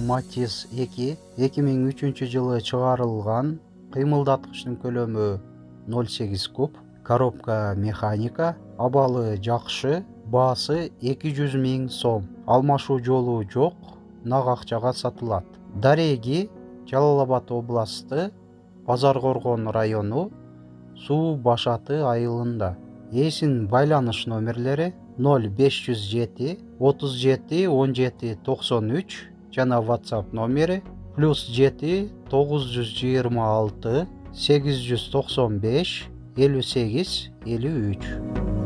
Matiz 2 2003-жылы чыгарылган. Кыймылдаткычтын көлөмү 0,8 куб. Коробка механика. Абалы жакшы. Баасы 200 000 сом. Алмашуу жолу жок. Нак акчага сатылат. Дареги Жалал Абад областы, Базар Коргон району, Суу Башаты айылында. Эсин байланыш номерлери 0507 37 17 93 жана WhatsApp номери +7 926 895 58 53.